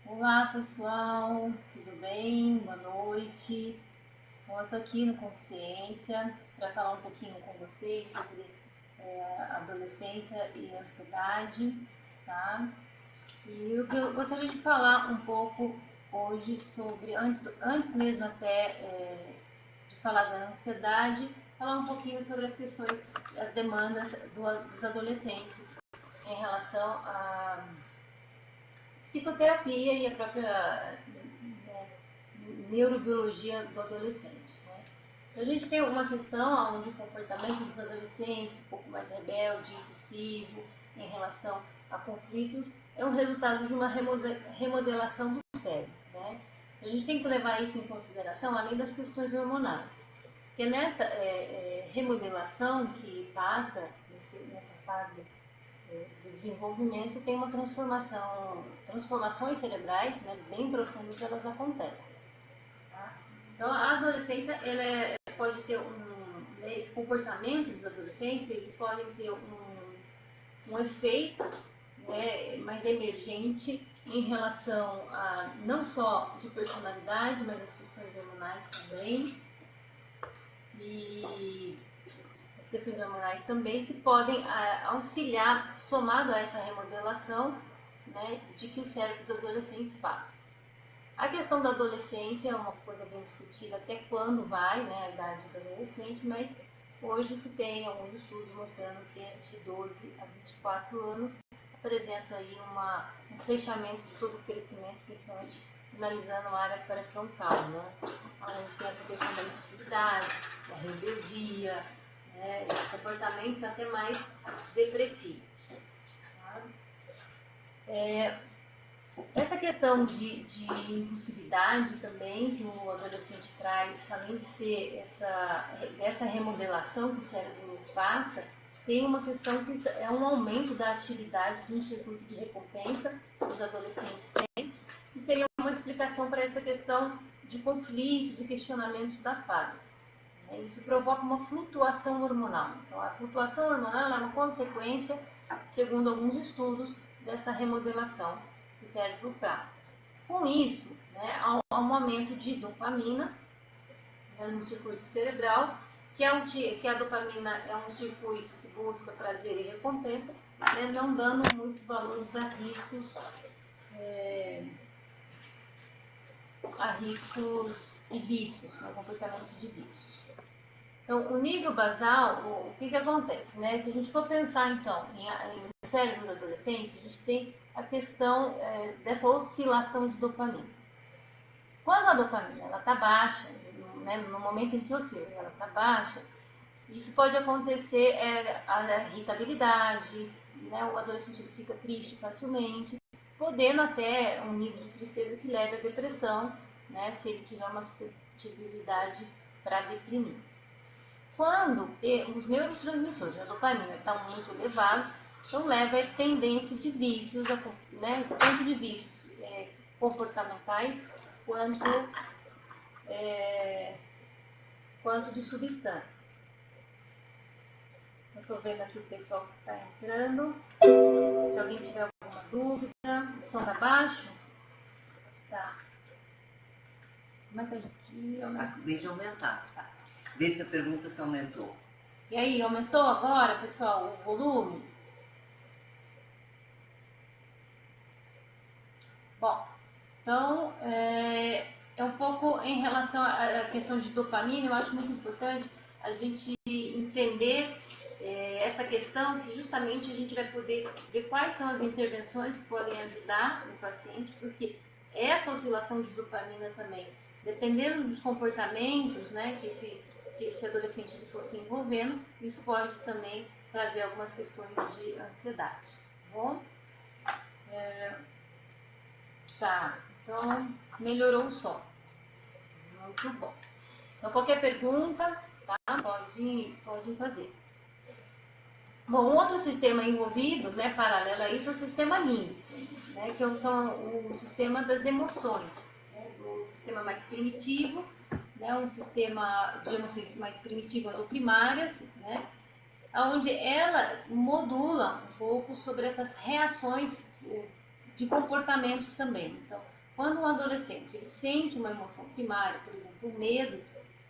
Olá pessoal, tudo bem? Boa noite. Bom, eu estou aqui no Consciência para falar um pouquinho com vocês sobre adolescência e ansiedade, tá? E eu gostaria de falar um pouco hoje sobre, antes mesmo até de falar da ansiedade, falar um pouquinho sobre as questões, as demandas dos adolescentes em relação à psicoterapia e a própria neurobiologia do adolescente. Né? A gente tem uma questão onde o comportamento dos adolescentes, um pouco mais rebelde, impulsivo, em relação a conflitos, é um resultado de uma remodelação do cérebro. Né? A gente tem que levar isso em consideração, além das questões hormonais. Porque nessa remodelação que passa, nessa fase do desenvolvimento, tem uma transformações cerebrais, né, bem profundas, elas acontecem. Tá? Então, a adolescência, pode ter esse comportamento dos adolescentes, eles podem ter um efeito, né, mais emergente em relação a não só de personalidade, mas as questões hormonais também. E as questões hormonais também, que podem auxiliar, somado a essa remodelação, né, de que o cérebro dos adolescentes passa. A questão da adolescência é uma coisa bem discutida, até quando vai, né, a idade do adolescente, mas hoje se tem alguns estudos mostrando que de 12 a 24 anos apresenta aí um fechamento de todo o crescimento, principalmente finalizando a área pré-frontal, né? Onde tem essa questão da impulsividade, da rebeldia, né, comportamentos até mais depressivos. Tá? Essa questão de impulsividade também que o adolescente traz, além de ser essa remodelação que o cérebro passa, tem uma questão que é um aumento da atividade de um circuito de recompensa que os adolescentes têm, que seria uma explicação para essa questão de conflitos e questionamentos da fase. Isso provoca uma flutuação hormonal. Então, a flutuação hormonal é uma consequência, segundo alguns estudos, dessa remodelação que o cérebro passa. Com isso, né, há um aumento de dopamina, né, no circuito cerebral, que a dopamina é um circuito que busca prazer e recompensa, né, não dando muitos valores a riscos de vícios, né, comportamentos de vícios. Então, o nível basal, o que acontece? Né? Se a gente for pensar, então, no cérebro do adolescente, a gente tem a questão dessa oscilação de dopamina. Quando a dopamina está baixa, né, no momento em que oscila, ela está baixa, isso pode acontecer a irritabilidade, né, o adolescente fica triste facilmente, podendo até um nível de tristeza que leve à depressão, né, se ele tiver uma suscetibilidade para deprimir. Quando os neurotransmissores, a dopamina, estão muito elevados, então leva a tendência de vícios, né, tanto de vícios comportamentais quanto de substância. Eu estou vendo aqui o pessoal que está entrando. Se alguém tiver alguma dúvida, o som está baixo? Tá. Como é que a gente aumenta? Deixa eu aumentar. Tá. Vê se a pergunta se aumentou. E aí, aumentou agora, pessoal, o volume? Bom, então, é um pouco em relação à questão de dopamina, eu acho muito importante a gente entender essa questão, que justamente a gente vai poder ver quais são as intervenções que podem ajudar o paciente, porque essa oscilação de dopamina também, dependendo dos comportamentos, né, que esse adolescente ele for se envolvendo, isso pode também trazer algumas questões de ansiedade, tá bom? Tá, então melhorou o som. Muito bom. Então, qualquer pergunta, tá? Pode fazer. Bom, um outro sistema envolvido, né, paralelo a isso, é o sistema límbico, né, que são o sistema das emoções, né, o sistema mais primitivo, né, um sistema de emoções mais primitivas ou primárias, né, onde ela modula um pouco sobre essas reações de comportamentos também. Então, Quando um adolescente ele sente uma emoção primária, por exemplo, o medo,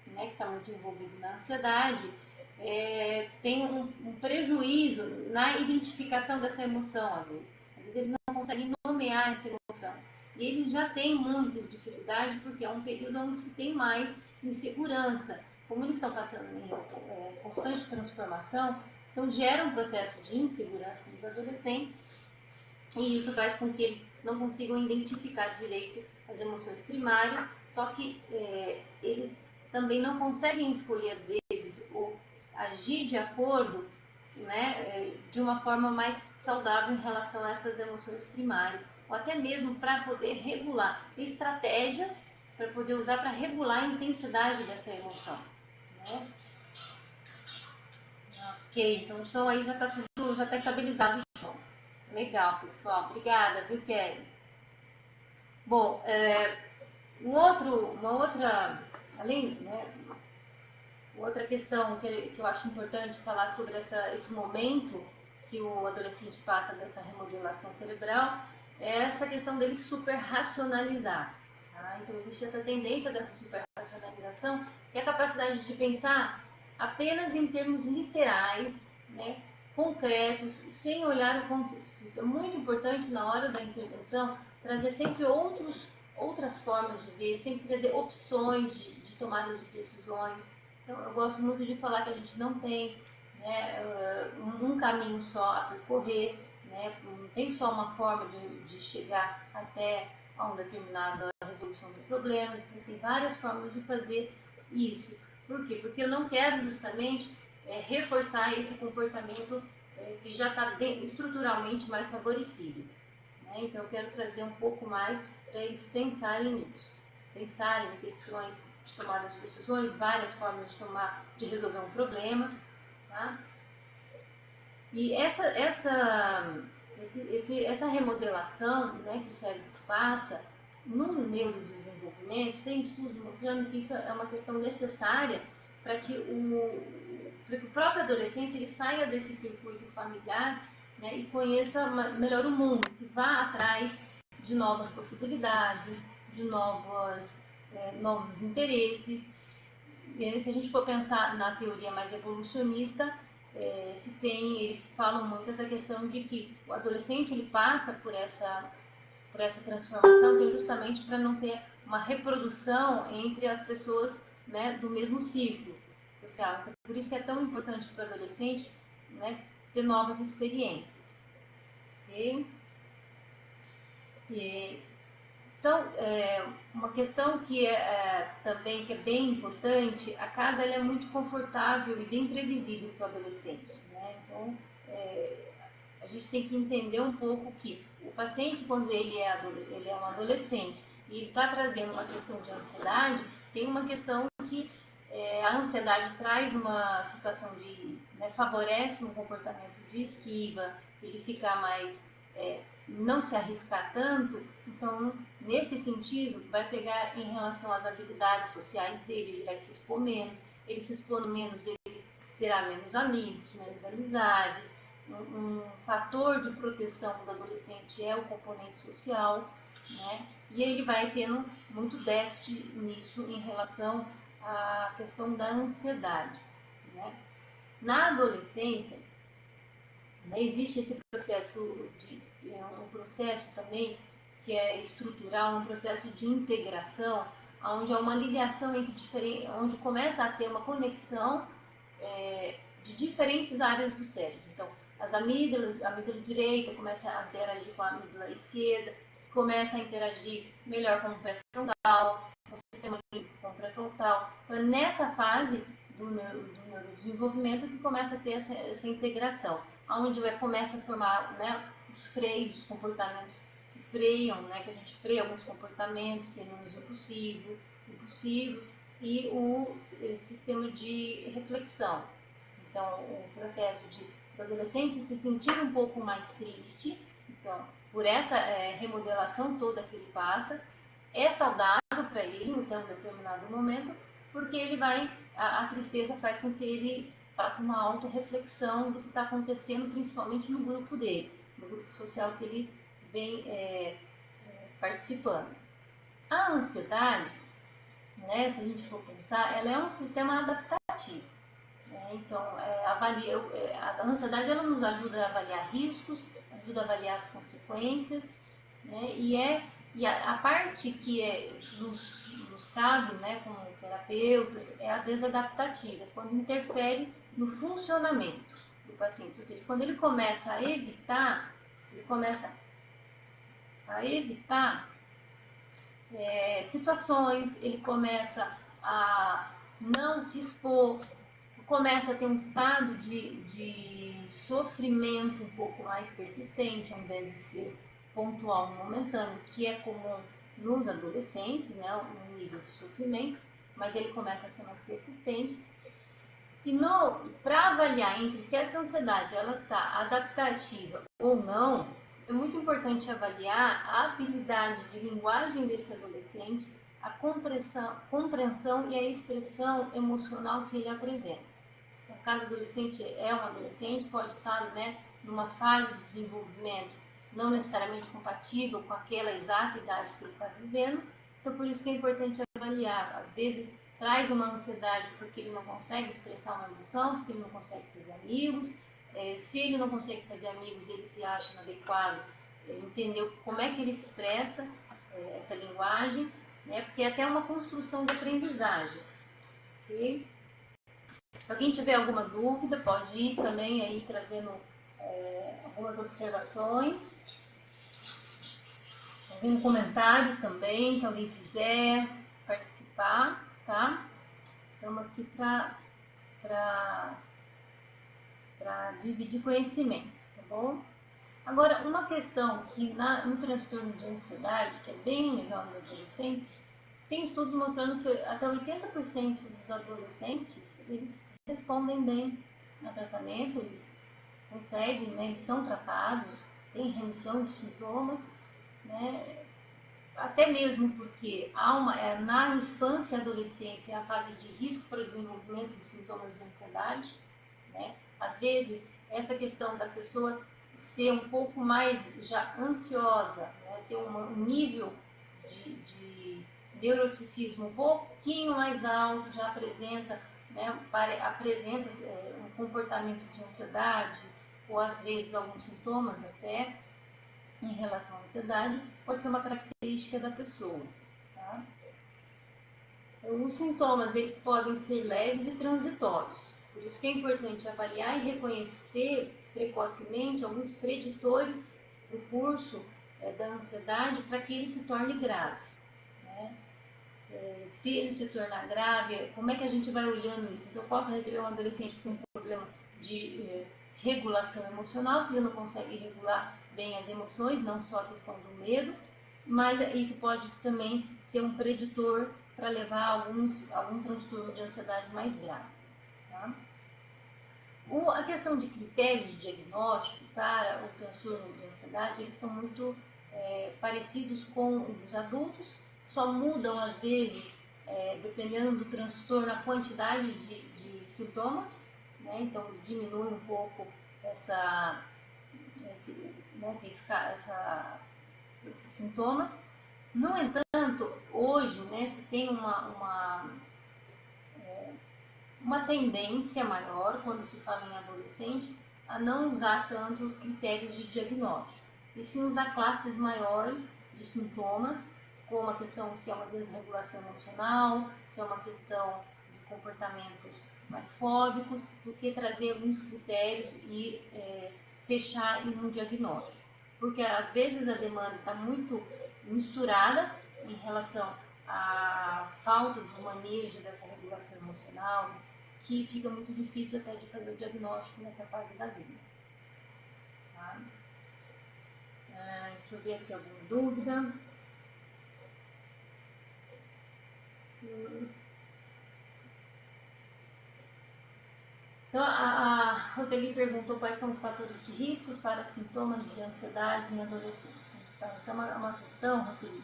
né, que está muito envolvido na ansiedade, tem um prejuízo na identificação dessa emoção, às vezes. Às vezes eles não conseguem nomear essa emoção. E eles já têm muita dificuldade porque é um período onde se tem mais insegurança. Como eles estão passando em constante transformação, então gera um processo de insegurança nos adolescentes e isso faz com que eles não consigam identificar direito as emoções primárias, só que eles também não conseguem escolher, às vezes, ou agir de acordo, né, de uma forma mais saudável em relação a essas emoções primárias, ou até mesmo para poder regular estratégias para poder usar para regular a intensidade dessa emoção. Né? Ok, então o som aí já está tudo, já está estabilizado o som. Legal, pessoal. Obrigada, viu, Kelly? Bom, além, né, outra questão que eu acho importante falar sobre esse momento que o adolescente passa dessa remodelação cerebral é essa questão dele super racionalizar. Tá? Então, existe essa tendência dessa super racionalização, que é a capacidade de pensar apenas em termos literais, né, concretos, sem olhar o contexto. Então, é muito importante na hora da intervenção trazer sempre outras formas de ver, sempre trazer opções de tomada de decisões. Então, eu gosto muito de falar que a gente não tem, né, um caminho só a percorrer, né, não tem só uma forma de chegar até a uma determinada resolução de problemas, então tem várias formas de fazer isso. Por quê? Porque eu não quero justamente reforçar esse comportamento que já está estruturalmente mais favorecido. Né? Então eu quero trazer um pouco mais para eles pensarem nisso, pensarem em questões de tomada de decisões, várias formas de resolver um problema. Tá? E essa remodelação, né, que o cérebro passa no neurodesenvolvimento, tem estudos mostrando que isso é uma questão necessária para que o próprio adolescente ele saia desse circuito familiar, né, e conheça melhor o mundo, que vá atrás de novas possibilidades, de novos interesses. E se a gente for pensar na teoria mais evolucionista, eles falam muito essa questão de que o adolescente ele passa por essa transformação, que é justamente para não ter uma reprodução entre as pessoas, né, do mesmo círculo social. Então, por isso que é tão importante para o adolescente, né, ter novas experiências. Okay? Então, uma questão que também que é bem importante, a casa ela é muito confortável e bem previsível para o adolescente. Né? Então, a gente tem que entender um pouco que o paciente, quando ele é um adolescente e ele está trazendo uma questão de ansiedade, tem uma questão que a ansiedade traz uma situação né, favorece um comportamento de esquiva, ele fica mais não se arriscar tanto, então nesse sentido vai pegar em relação às habilidades sociais dele, ele vai se expor menos, ele se expondo menos, ele terá menos amigos, menos amizades. Um fator de proteção do adolescente é o componente social, né? E ele vai tendo muito déficit nisso em relação à questão da ansiedade, né? Na adolescência, né, existe esse processo um processo também que é estrutural, um processo de integração, onde há uma ligação entre onde começa a ter uma conexão de diferentes áreas do cérebro. Então, a amígdala direita começa a interagir com a amígdala esquerda, começa a interagir melhor com o pré-frontal, o sistema límbico com o pré-frontal. Então, é nessa fase do neurodesenvolvimento que começa a ter essa integração, onde começa a formar, né, os freios, os comportamentos que freiam, né, que a gente freia alguns comportamentos, sendo os impulsivos, e o sistema de reflexão. Então, o processo do adolescente se sentir um pouco mais triste, então, por essa remodelação toda que ele passa, é saudável para ele, então, em determinado momento, porque a tristeza faz com que ele faça uma autorreflexão do que está acontecendo, principalmente no grupo dele, no grupo social que ele vem participando. A ansiedade, né, se a gente for pensar, ela é um sistema adaptativo. Né? Então, a ansiedade ela nos ajuda a avaliar riscos, ajuda a avaliar as consequências, né? A parte que nos cabe, né, como terapeutas, é a desadaptativa, quando interfere no funcionamento do paciente. Ou seja, quando ele começa a evitar situações, ele começa a não se expor, começa a ter um estado de sofrimento um pouco mais persistente, ao invés de ser pontual, momentâneo, que é comum nos adolescentes, né, um nível de sofrimento, mas ele começa a ser mais persistente. E para avaliar entre se essa ansiedade ela está adaptativa ou não, é muito importante avaliar a habilidade de linguagem desse adolescente, a compreensão e a expressão emocional que ele apresenta. Então, cada adolescente é um adolescente, pode estar, né, numa fase de desenvolvimento não necessariamente compatível com aquela exata idade que ele está vivendo. Então, por isso que é importante avaliar. Às vezes, traz uma ansiedade porque ele não consegue expressar uma emoção, porque ele não consegue fazer amigos. Se ele não consegue fazer amigos, ele se acha inadequado, entendeu como é que ele expressa essa linguagem, né? Porque é até uma construção de aprendizagem. Okay? Se alguém tiver alguma dúvida, pode ir também aí trazendo algumas observações. Algum comentário também, se alguém quiser participar, tá? Estamos aqui para dividir conhecimento, tá bom? Agora, uma questão que no transtorno de ansiedade, que é bem legal nos adolescentes, tem estudos mostrando que até 80% dos adolescentes, eles respondem bem ao tratamento, eles conseguem, né, eles são tratados, tem remissão de sintomas, né, até mesmo porque na infância e adolescência é a fase de risco para o desenvolvimento de sintomas de ansiedade, né? Às vezes, essa questão da pessoa ser um pouco mais já ansiosa, né, ter um nível de neuroticismo um pouquinho mais alto, já apresenta, né, um comportamento de ansiedade, ou às vezes alguns sintomas até em relação à ansiedade, pode ser uma característica da pessoa. Tá? Os sintomas eles podem ser leves e transitórios, por isso que é importante avaliar e reconhecer precocemente alguns preditores do curso da ansiedade para que ele se torne grave. Né? Se ele se tornar grave, como é que a gente vai olhando isso? Então, eu posso receber um adolescente que tem um problema de regulação emocional, que ele não consegue regular bem as emoções, não só a questão do medo, mas isso pode também ser um preditor para levar a algum transtorno de ansiedade mais grave. Tá? A questão de critérios de diagnóstico para o transtorno de ansiedade, eles são muito parecidos com os dos adultos, só mudam às vezes, dependendo do transtorno, a quantidade de sintomas, né? Então diminui um pouco esses sintomas. No entanto, hoje, né, se tem uma tendência maior, quando se fala em adolescente, a não usar tanto os critérios de diagnóstico, e sim usar classes maiores de sintomas, como a questão se é uma desregulação emocional, se é uma questão de comportamentos mais fóbicos, do que trazer alguns critérios e fechar em um diagnóstico. Porque às vezes a demanda está muito misturada em relação à falta do manejo dessa regulação emocional, que fica muito difícil até de fazer o diagnóstico nessa fase da vida. Tá? Deixa eu ver aqui alguma dúvida. Então, a Roseli perguntou quais são os fatores de riscos para sintomas de ansiedade em adolescentes. Então, essa é uma questão, Roseli,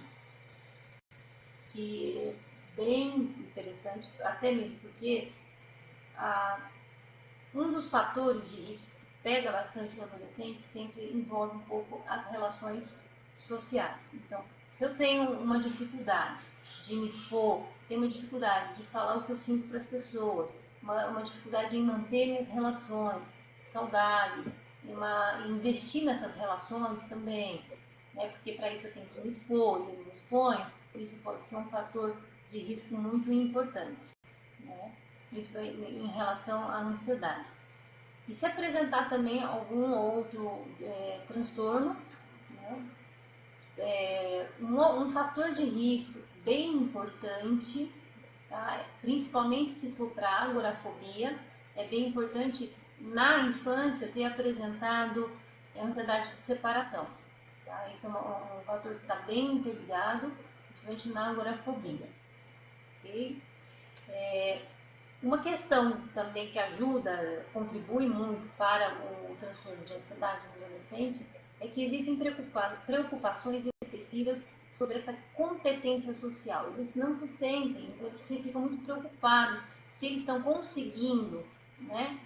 que é bem interessante, até mesmo porque um dos fatores de risco que pega bastante no adolescente sempre envolve um pouco as relações sociais. Então, se eu tenho uma dificuldade de me expor, tenho uma dificuldade de falar o que eu sinto para as pessoas, uma dificuldade em manter minhas relações saudáveis, em investir nessas relações também, né? Porque para isso eu tenho que me expor, e eu não me exponho, isso pode ser um fator de risco muito importante, né? Isso em relação à ansiedade. E se apresentar também algum outro transtorno, né? Um fator de risco bem importante, tá? Principalmente se for para agorafobia, é bem importante na infância ter apresentado ansiedade de separação. Tá? Isso é um fator que está bem interligado, principalmente na agorafobia. Okay? Uma questão também que ajuda, contribui muito para o transtorno de ansiedade no adolescente é que existem preocupações excessivas sobre essa competência social. Eles não se sentem, então eles ficam muito preocupados se eles estão conseguindo, né,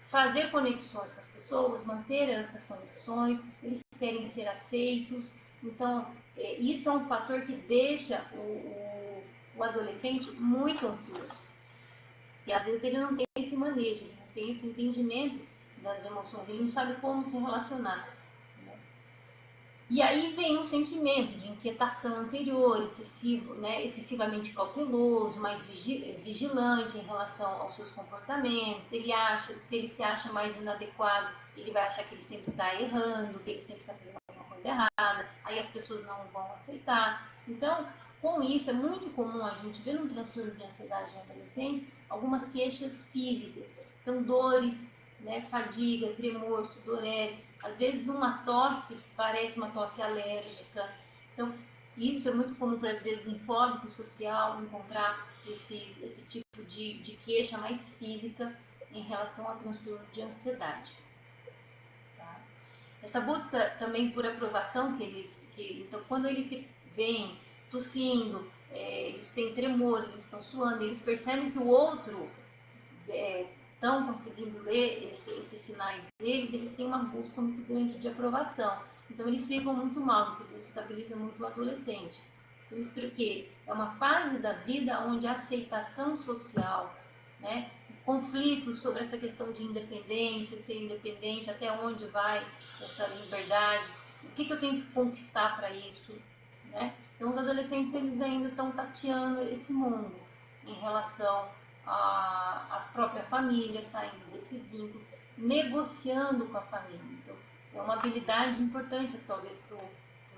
fazer conexões com as pessoas, manter essas conexões, eles querem ser aceitos. Então, isso é um fator que deixa o adolescente muito ansioso. E às vezes ele não tem esse manejo, ele não tem esse entendimento das emoções, ele não sabe como se relacionar. Né? E aí vem um sentimento de inquietação anterior, excessivo, né? Excessivamente cauteloso, mais vigilante em relação aos seus comportamentos. Ele acha, se ele se acha mais inadequado, ele vai achar que ele sempre está errando, que ele sempre está fazendo alguma coisa errada, aí as pessoas não vão aceitar. Então, com isso, é muito comum a gente ver no transtorno de ansiedade em adolescentes algumas queixas físicas. Então, dores, né, fadiga, tremor, sudorese. Às vezes, uma tosse parece uma tosse alérgica. Então, isso é muito comum para, às vezes, em fóbico social, encontrar esse tipo de queixa mais física em relação ao transtorno de ansiedade. Tá? Essa busca também por aprovação então, quando eles se veem tossindo, eles têm tremor, eles estão suando, eles percebem que o outro estão conseguindo ler esses sinais deles, eles têm uma busca muito grande de aprovação. Então eles ficam muito mal, isso desestabiliza muito o adolescente. Isso porque é uma fase da vida onde a aceitação social, né, conflitos sobre essa questão de independência, ser independente, até onde vai essa liberdade, o que eu tenho que conquistar para isso, né? Então os adolescentes eles ainda estão tateando esse mundo em relação à própria família, saindo desse vínculo, negociando com a família. Então é uma habilidade importante talvez para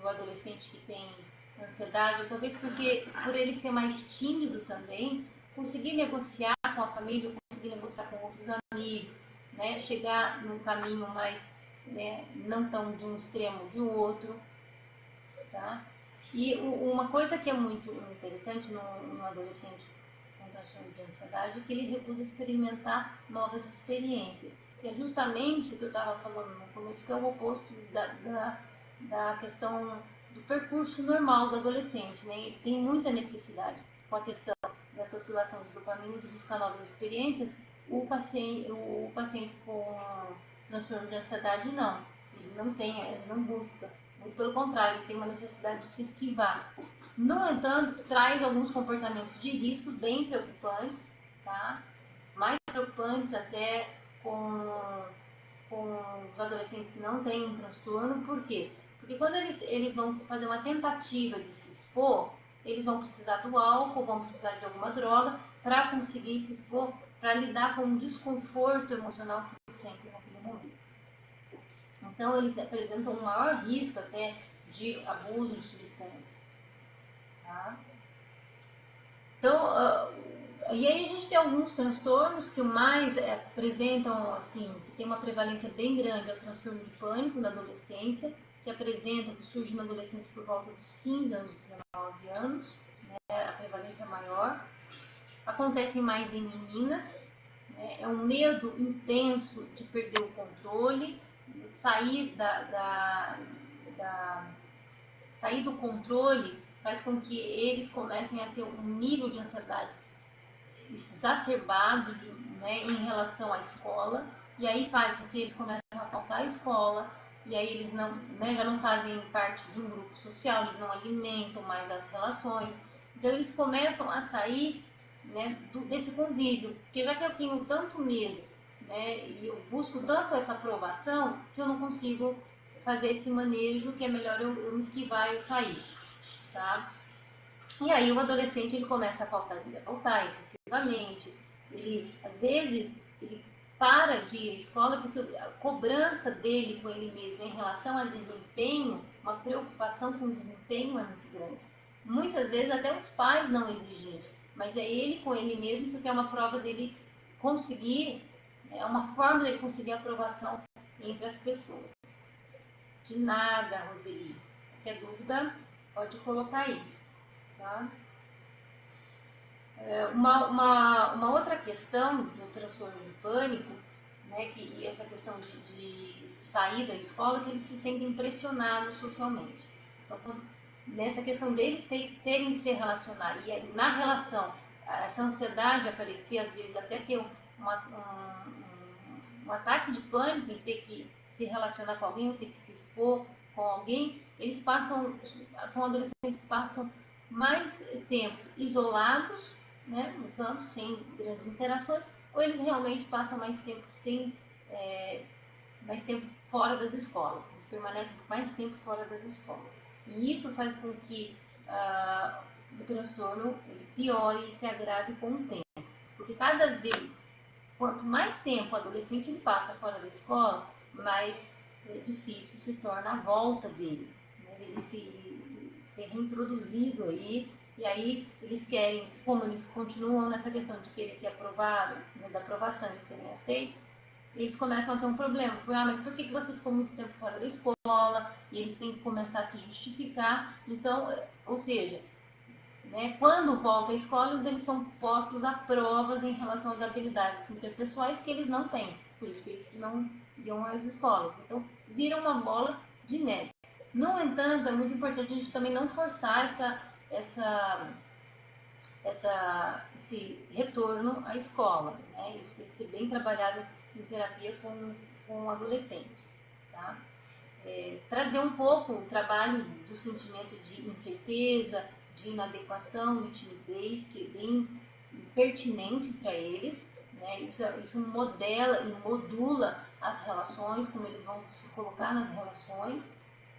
o adolescente que tem ansiedade, ou talvez porque por ele ser mais tímido também, conseguir negociar com a família, conseguir negociar com outros amigos, né? Chegar num caminho mais, né, não tão de um extremo de outro, tá? E uma coisa que é muito interessante no adolescente com transtorno de ansiedade é que ele recusa experimentar novas experiências, que é justamente o que eu estava falando no começo, que é o oposto da questão do percurso normal do adolescente, né? Ele tem muita necessidade com a questão dessa oscilação de dopamina, de buscar novas experiências. O paciente com transtorno de ansiedade não, ele não tem, ele não busca, muito pelo contrário, ele tem uma necessidade de se esquivar. No entanto, traz alguns comportamentos de risco bem preocupantes, tá? Mais preocupantes até com os adolescentes que não têm um transtorno. Por quê? Porque quando eles vão fazer uma tentativa de se expor, eles vão precisar do álcool, vão precisar de alguma droga para conseguir se expor, para lidar com o desconforto emocional que eles sentem naquele momento. Então, eles apresentam um maior risco até de abuso de substâncias. Tá? Então, e aí a gente tem alguns transtornos que mais apresentam, assim, que tem uma prevalência bem grande, é o transtorno de pânico na adolescência, que surge na adolescência por volta dos 15 anos, 19 anos, né, a prevalência maior. Acontece mais em meninas, né, é um medo intenso de perder o controle, sair sair do controle faz com que eles comecem a ter um nível de ansiedade exacerbado, né, em relação à escola, e aí faz com que eles comecem a faltar à escola, e aí eles não, né, já não fazem parte de um grupo social, eles não alimentam mais as relações, então eles começam a sair, né, desse convívio, porque já que eu tenho tanto medo, né, e eu busco tanto essa aprovação, que eu não consigo fazer esse manejo, que é melhor eu me esquivar e eu sair, tá? E aí o adolescente ele começa a faltar excessivamente, ele às vezes ele para de ir à escola porque a cobrança dele com ele mesmo em relação a desempenho, uma preocupação com o desempenho é muito grande. Muitas vezes até os pais não exigem isso, mas é ele com ele mesmo porque é uma prova dele conseguir, é uma forma dele conseguir aprovação entre as pessoas. De nada, Roseli. Qualquer dúvida, pode colocar aí. Tá? Uma outra questão do transtorno de pânico, né, que essa questão de sair da escola, que eles se sentem pressionados socialmente. Então, nessa questão deles terem que se relacionar, e na relação, essa ansiedade aparecer, às vezes até ter um ataque de pânico em ter que se relacionar com alguém, ou ter que se expor com alguém, eles são adolescentes que passam mais tempo isolados, né, no campo, sem grandes interações, ou eles realmente passam mais tempo mais tempo fora das escolas, eles permanecem mais tempo fora das escolas. E isso faz com que o transtorno ele piore e se agrave com o tempo. Porque cada vez, quanto mais tempo o adolescente ele passa fora da escola, mais difícil se torna a volta dele. Mas ele ser reintroduzido aí, e aí eles querem, como eles continuam nessa questão de querer ser aprovado, né, da aprovação e serem aceitos, eles começam a ter um problema. Mas por que você ficou muito tempo fora da escola? E eles têm que começar a se justificar. Então, ou seja, né, quando voltam à escola, eles são postos a provas em relação às habilidades interpessoais que eles não têm. Por isso que eles não iam às escolas. Então, vira uma bola de neve. No entanto, é muito importante a gente também não forçar esse retorno à escola, né? Isso tem que ser bem trabalhado em terapia com adolescentes, tá? Trazer um pouco o trabalho do sentimento de incerteza, de inadequação, de timidez, que é bem pertinente para eles, né? Isso modela e modula as relações, como eles vão se colocar nas relações,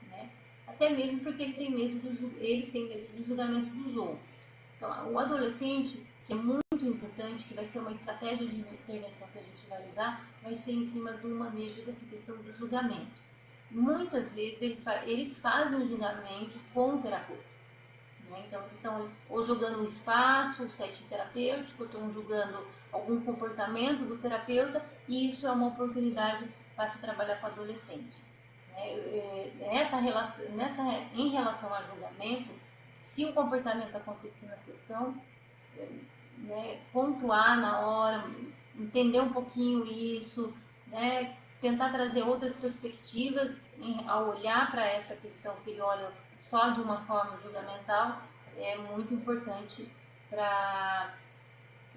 né? Até mesmo porque eles têm medo do julgamento dos outros. Então, o adolescente, que é muito importante, que vai ser uma estratégia de intervenção que a gente vai usar, vai ser em cima do manejo dessa questão do julgamento. Muitas vezes eles fazem o julgamento com o terapeuta. Né? Então, eles estão ou julgando o espaço, o setting terapêutico, ou estão julgando algum comportamento do terapeuta, e isso é uma oportunidade para se trabalhar com o adolescente. Em relação a julgamento, se o comportamento acontecer na sessão, né, pontuar na hora, entender um pouquinho isso, né, tentar trazer outras perspectivas ao olhar para essa questão que ele olha só de uma forma julgamental, é muito importante para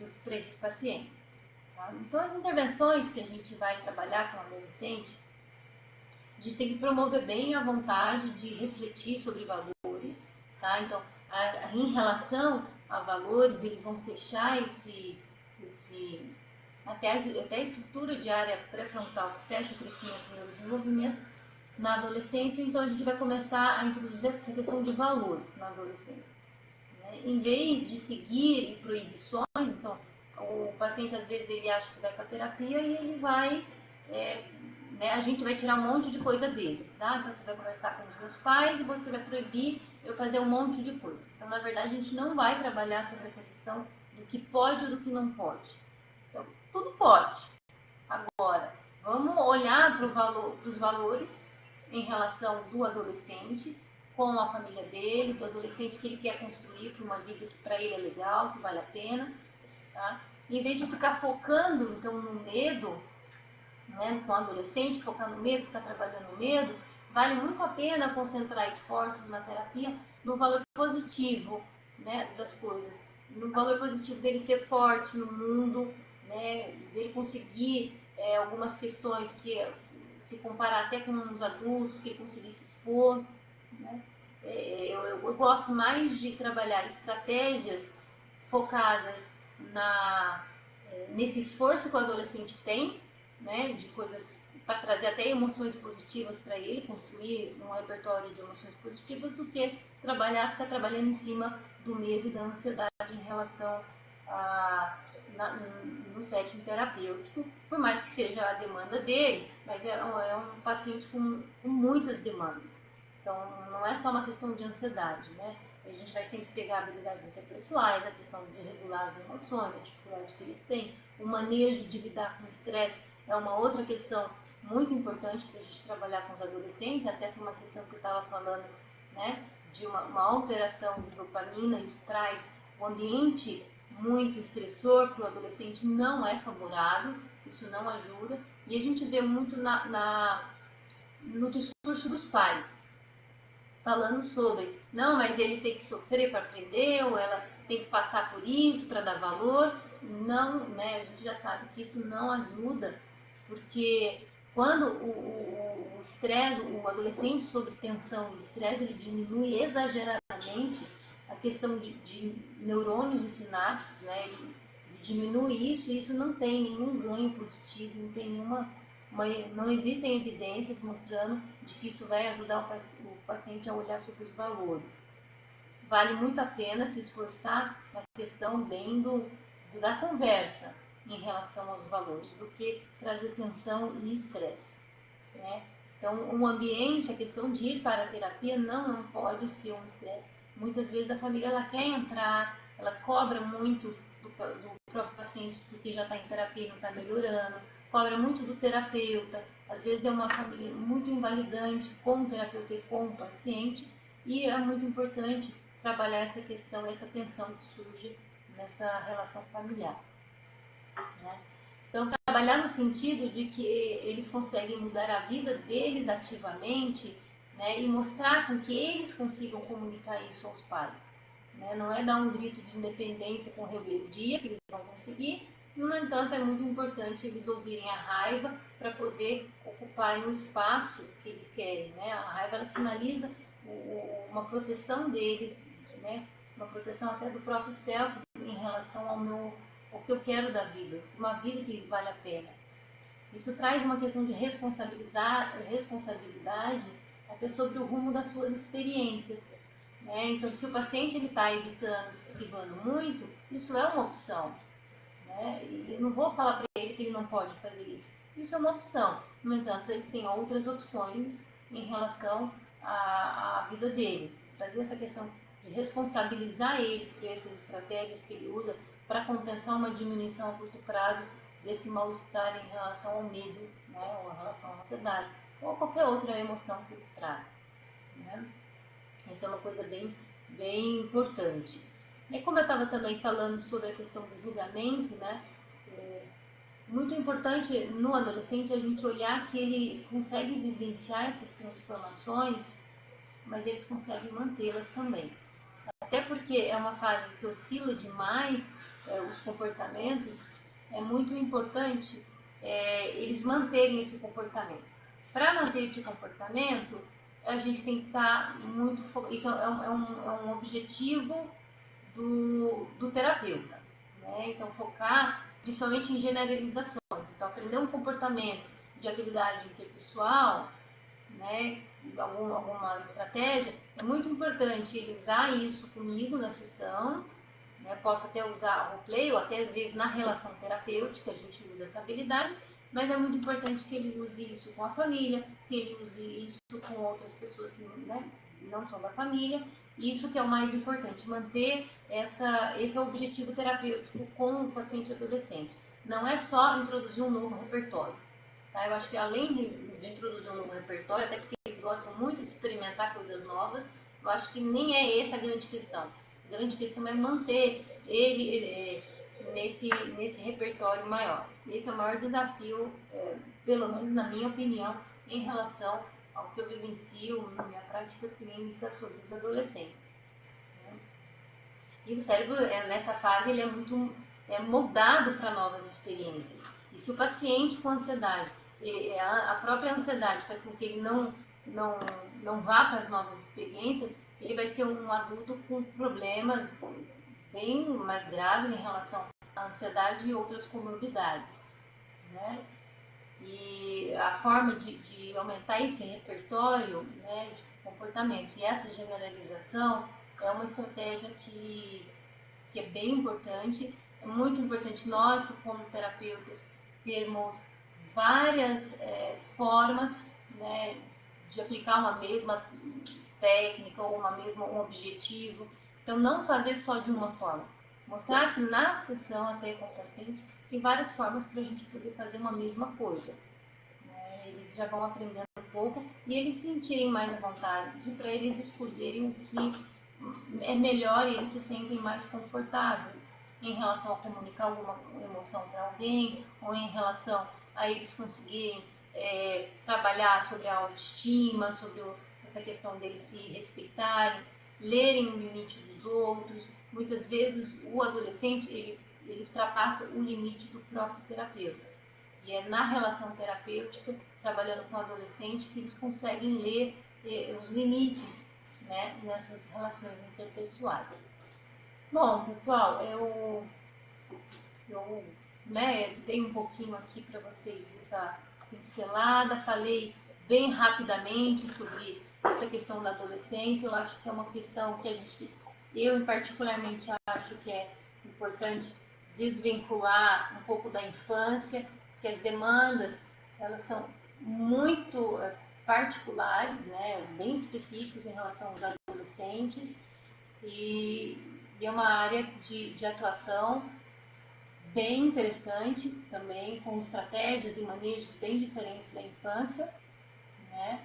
esses pacientes. Tá? Então, as intervenções que a gente vai trabalhar com o adolescente, a gente tem que promover bem a vontade de refletir sobre valores, tá? Então, em relação a valores, eles vão fechar até a estrutura de área pré-frontal que fecha o crescimento e o neurodesenvolvimento na adolescência, então a gente vai começar a introduzir essa questão de valores na adolescência. Né? Em vez de seguir proibições, então o paciente às vezes ele acha que vai para terapia e ele vai né, a gente vai tirar um monte de coisa deles, tá? Então você vai conversar com os meus pais e você vai proibir eu fazer um monte de coisa. Então, na verdade, a gente não vai trabalhar sobre essa questão do que pode ou do que não pode. Então, tudo pode. Agora, vamos olhar para os valores em relação do adolescente com a família dele, do adolescente que ele quer construir para uma vida que para ele é legal, que vale a pena, tá? Em vez de ficar focando, então, no medo, né, com o adolescente, focar no medo, ficar trabalhando no medo, vale muito a pena concentrar esforços na terapia no valor positivo, né, das coisas, no valor positivo dele ser forte no mundo, né, dele conseguir algumas questões que se comparar até com os adultos, que ele conseguisse expor, né? Eu gosto mais de trabalhar estratégias focadas nesse esforço que o adolescente tem, né, de coisas para trazer até emoções positivas para ele, construir um repertório de emoções positivas, do que ficar trabalhando em cima do medo e da ansiedade em relação no setting terapêutico, por mais que seja a demanda dele, mas é um paciente com muitas demandas. Então, não é só uma questão de ansiedade, né? A gente vai sempre pegar habilidades interpessoais, a questão de regular as emoções, a dificuldade que eles têm, o manejo de lidar com o estresse é uma outra questão muito importante para a gente trabalhar com os adolescentes, até por uma questão que eu estava falando, né, de uma alteração de dopamina. Isso traz um ambiente muito estressor para o adolescente, não é favorável, isso não ajuda, e a gente vê muito no discurso dos pais, falando sobre, não, mas ele tem que sofrer para aprender, ou ela tem que passar por isso para dar valor. Não, né, a gente já sabe que isso não ajuda, porque quando o estresse, o adolescente sob tensão e estresse, ele diminui exageradamente a questão de neurônios e sinapses, né, ele diminui isso, e isso não tem nenhum ganho positivo, não tem não existem evidências mostrando de que isso vai ajudar o paciente a olhar sobre os valores. Vale muito a pena se esforçar na questão bem da conversa em relação aos valores, do que trazer tensão e estresse, né? Então, um ambiente, a questão de ir para a terapia não pode ser um estresse. Muitas vezes a família ela quer entrar, ela cobra muito do próprio paciente porque já está em terapia e não está melhorando, cobra muito do terapeuta. Às vezes é uma família muito invalidante com o terapeuta e com o paciente, e é muito importante trabalhar essa questão, essa tensão que surge nessa relação familiar, né? Então, trabalhar no sentido de que eles conseguem mudar a vida deles ativamente, né, e mostrar com que eles consigam comunicar isso aos pais, né? Não é dar um grito de independência com rebeldia, que eles vão conseguir. No entanto, é muito importante eles ouvirem a raiva para poder ocuparem o espaço que eles querem, né? A raiva ela sinaliza uma proteção deles, né? Uma proteção até do próprio self em relação ao que eu quero da vida, uma vida que vale a pena. Isso traz uma questão de responsabilidade até sobre o rumo das suas experiências, né? Então, se o paciente está evitando, se esquivando muito, isso é uma opção, né? E eu não vou falar para ele que ele não pode fazer isso. Isso é uma opção. No entanto, ele tem outras opções em relação à vida dele. Trazer essa questão de responsabilizar ele por essas estratégias que ele usa para compensar uma diminuição a curto prazo desse mal-estar em relação ao medo, né, ou em relação à ansiedade, ou qualquer outra emoção que eles trazem, né? Isso é uma coisa bem importante. E como eu estava também falando sobre a questão do julgamento, né, muito importante no adolescente a gente olhar que ele consegue vivenciar essas transformações, mas eles conseguem mantê-las também. Até porque é uma fase que oscila demais os comportamentos, é muito importante eles manterem esse comportamento. Para manter esse comportamento, a gente tem que estar muito focado. Isso é um objetivo do terapeuta, né? Então, focar principalmente em generalizações. Então, aprender um comportamento de habilidade interpessoal, né, alguma estratégia, é muito importante ele usar isso comigo na sessão, né? Posso até usar roleplay ou até às vezes na relação terapêutica a gente usa essa habilidade, mas é muito importante que ele use isso com a família, que ele use isso com outras pessoas que, né, não são da família. Isso que é o mais importante, manter esse objetivo terapêutico com o paciente adolescente. Não é só introduzir um novo repertório. Tá? Eu acho que além de introduzir um novo repertório, até porque eles gostam muito de experimentar coisas novas, eu acho que nem é essa a grande questão. A grande questão é manter ele nesse repertório maior. Esse é o maior desafio, pelo menos na minha opinião, em relação ao que eu vivencio na minha prática clínica sobre os adolescentes. E o cérebro, nessa fase, ele é muito moldado para novas experiências. E se o paciente com ansiedade a própria ansiedade faz com que ele não vá para as novas experiências, ele vai ser um adulto com problemas bem mais graves em relação à ansiedade e outras comorbidades, né? E a forma de aumentar esse repertório, né, de comportamento e essa generalização é uma estratégia que é bem importante. É muito importante nós, como terapeutas, termos várias formas, né, de aplicar uma mesma técnica ou um objetivo. Então, não fazer só de uma forma. Mostrar que na sessão, até com o paciente, tem várias formas para a gente poder fazer uma mesma coisa. Eles já vão aprendendo um pouco e eles sentirem mais à vontade para eles escolherem o que é melhor e eles se sentem mais confortáveis em relação a comunicar alguma emoção para alguém ou em relação a eles conseguirem trabalhar sobre a autoestima, sobre essa questão deles se respeitarem, lerem o limite dos outros. Muitas vezes o adolescente ele ultrapassa o limite do próprio terapeuta. E é na relação terapêutica, trabalhando com o adolescente, que eles conseguem ler os limites, né, nessas relações interpessoais. Bom, pessoal, eu dei um pouquinho aqui para vocês dessa pincelada, falei bem rapidamente sobre essa questão da adolescência. Eu acho que é uma questão que eu particularmente acho que é importante desvincular um pouco da infância, porque as demandas, elas são muito particulares, né, bem específicos em relação aos adolescentes, e é uma área de atuação bem interessante também, com estratégias e manejos bem diferentes da infância, né?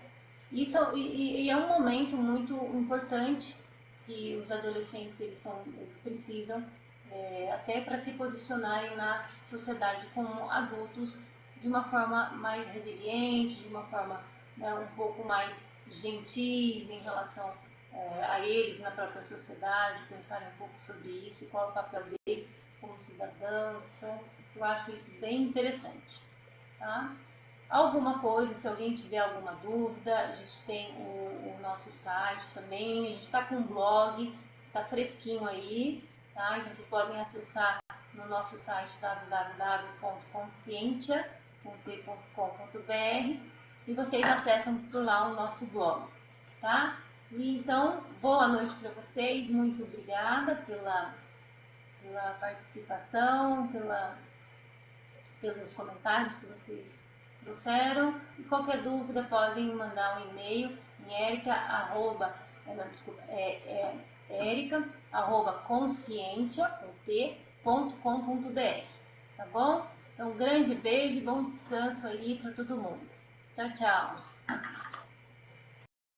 E é um momento muito importante que os adolescentes eles precisam até para se posicionarem na sociedade como adultos de uma forma mais resiliente, de uma forma, né, um pouco mais gentis em relação a eles na própria sociedade, pensarem um pouco sobre isso e qual é o papel deles como cidadãos. Então, eu acho isso bem interessante, tá? Alguma coisa, se alguém tiver alguma dúvida, a gente tem o nosso site também, a gente está com um blog, está fresquinho aí, tá? Então vocês podem acessar no nosso site www.conscientia.com.br e vocês acessam por lá o nosso blog, tá? E então, boa noite para vocês, muito obrigada pela participação, pelos comentários que vocês trouxeram. E qualquer dúvida podem mandar um e-mail em erica@conscientia.com.br, tá bom? Então, um grande beijo e bom descanso aí para todo mundo. Tchau, tchau.